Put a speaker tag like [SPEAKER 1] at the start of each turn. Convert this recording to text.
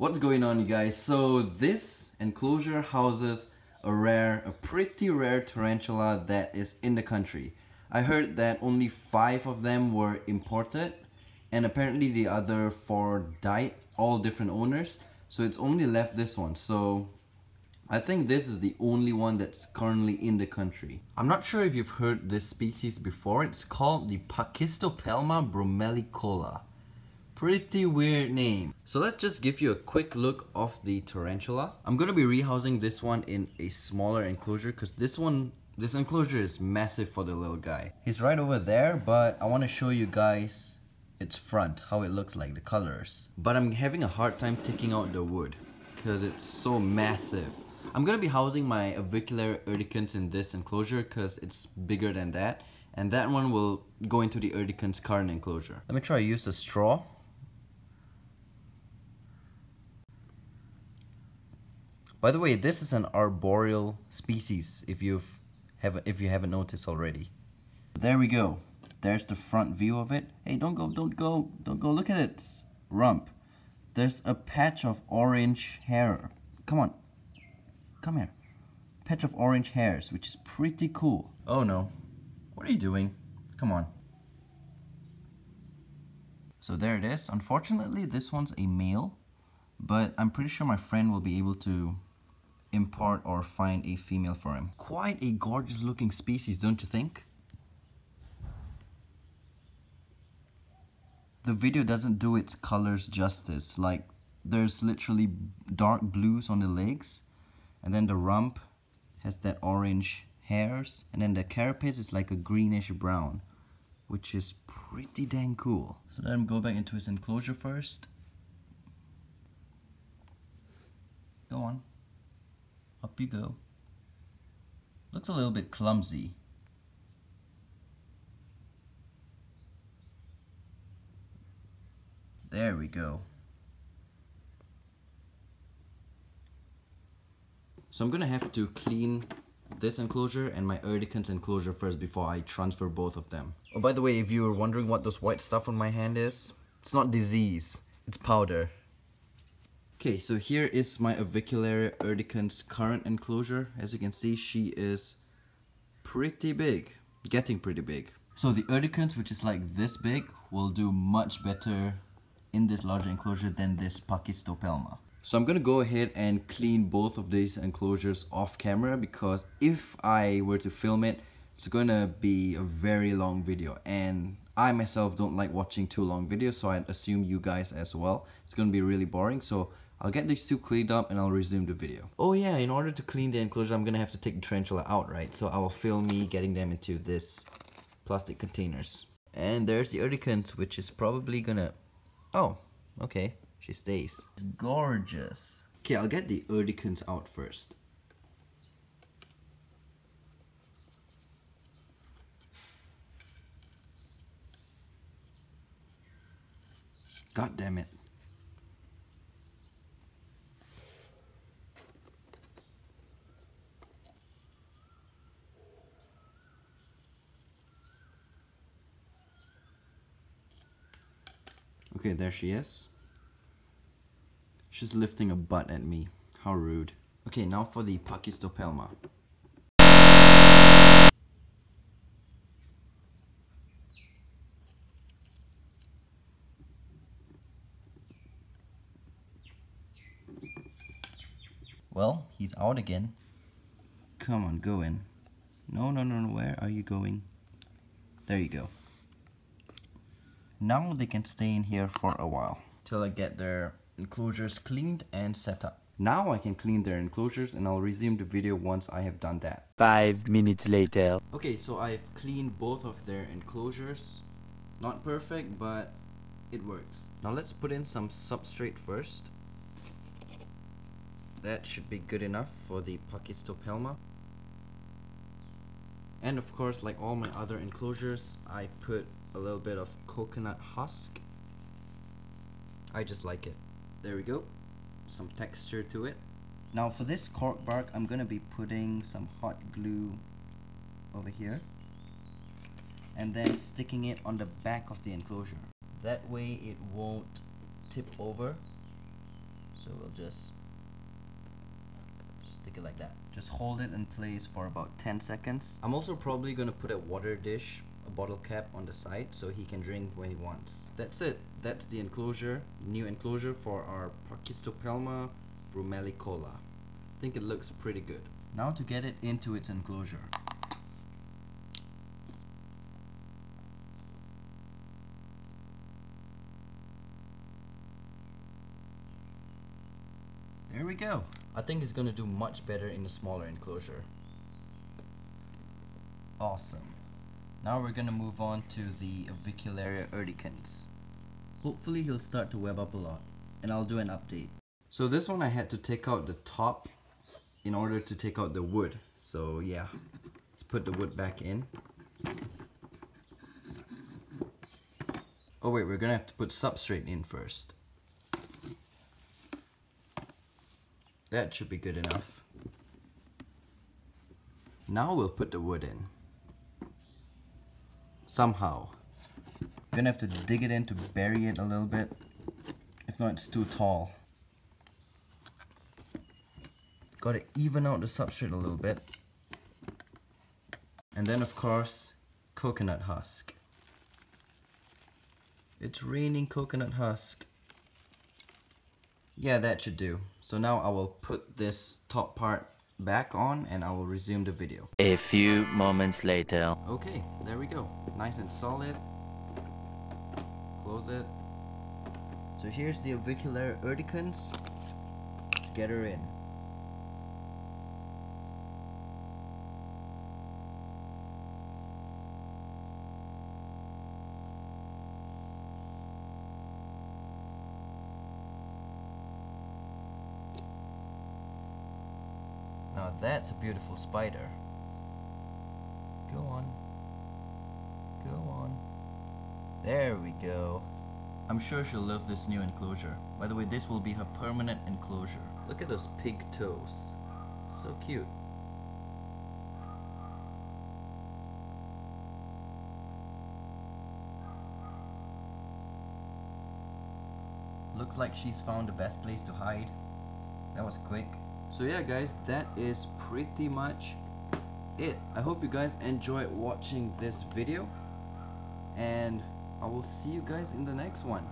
[SPEAKER 1] What's going on, you guys? So this enclosure houses a pretty rare tarantula that is in the country. I heard that only 5 of them were imported and apparently the other 4 died, all different owners. So it's only left this one. So I think this is the only one that's currently in the country. I'm not sure if you've heard this species before. It's called the Pachistopelma bromelicola. Pretty weird name. So let's just give you a quick look of the tarantula. I'm gonna be rehousing this one in a smaller enclosure because this enclosure is massive for the little guy. He's right over there, but I want to show you guys its front, how it looks like, the colors. But I'm having a hard time taking out the wood because it's so massive. I'm gonna be housing my Avicularia urticans in this enclosure because it's bigger than that, and that one will go into the urticans current enclosure. Let me try to use a straw. By the way, this is an arboreal species if you haven't noticed already. There we go. There's the front view of it. Hey, don't go. Look at its rump. There's a patch of orange hair. Come on. Come here. Patch of orange hairs, which is pretty cool. Oh no. What are you doing? Come on. So there it is. Unfortunately, this one's a male, but I'm pretty sure my friend will be able to import or find a female for him. Quite a gorgeous looking species, don't you think? The video doesn't do its colors justice. Like, there's literally dark blues on the legs, and then the rump has that orange hairs, and then the carapace is like a greenish brown, which is pretty dang cool. So let him go back into his enclosure first. Go on. Up you go. Looks a little bit clumsy. There we go. So I'm gonna have to clean this enclosure and my urticans enclosure first before I transfer both of them. Oh, by the way, if you were wondering what this white stuff on my hand is, it's not disease, it's powder. Okay, so here is my Avicularia urticans current enclosure. As you can see, she is pretty big, getting pretty big. So the urticans, which is like this big, will do much better in this larger enclosure than this Pachistopelma. So I'm gonna go ahead and clean both of these enclosures off camera because if I were to film it, it's gonna be a very long video, and I myself don't like watching too long videos, so I assume you guys as well. It's gonna be really boring, so I'll get these 2 cleaned up and I'll resume the video. Oh yeah, in order to clean the enclosure, I'm gonna have to take the tarantula out, right? So I will film me getting them into this plastic containers. And there's the urticans, which is probably gonna... Oh, okay, she stays. It's gorgeous. Okay, I'll get the urticans out first. God damn it. Okay, there she is. She's lifting a butt at me. How rude. Okay, now for the Pachistopelma. Well, he's out again. Come on, go in. No, where are you going? There you go. Now they can stay in here for a while till I get their enclosures cleaned and set up. Now I can clean their enclosures and I'll resume the video once I have done that.
[SPEAKER 2] 5 minutes later.
[SPEAKER 1] Okay, so I've cleaned both of their enclosures. Not perfect, but it works. Now let's put in some substrate first. That should be good enough for the Pachistopelma. And of course, like all my other enclosures, I put a little bit of coconut husk. I just like it. There we go. Some texture to it. Now for this cork bark, I'm gonna be putting some hot glue over here and then sticking it on the back of the enclosure. That way it won't tip over. So we'll just stick it like that. Just hold it in place for about 10 seconds. I'm also probably gonna put a water dish, a bottle cap on the side so he can drink when he wants. That's it. That's the enclosure, new enclosure for our Pachistopelma bromelicola. I think it looks pretty good. Now to get it into its enclosure. There we go. I think it's gonna do much better in a smaller enclosure. Awesome. Now we're gonna move on to the Avicularia urticans. Hopefully he'll start to web up a lot, and I'll do an update. So this one I had to take out the top in order to take out the wood. So yeah, let's put the wood back in. Oh wait, we're gonna have to put substrate in first. That should be good enough. Now we'll put the wood in. Somehow. I'm gonna have to dig it in to bury it a little bit. If not, it's too tall. Gotta even out the substrate a little bit. And then of course, coconut husk. It's raining coconut husk. Yeah, that should do. So now I will put this top part back on and I will resume the video.
[SPEAKER 2] A few moments later.
[SPEAKER 1] Okay, there we go. Nice and solid. Close it. So here's the Avicularia urticans. Let's get her in. Now that's a beautiful spider. Go on. Go on. There we go. I'm sure she'll love this new enclosure. By the way, this will be her permanent enclosure. Look at those pig toes. So cute. Looks like she's found the best place to hide. That was quick. So yeah guys, that is pretty much it. I hope you guys enjoyed watching this video, and I will see you guys in the next one.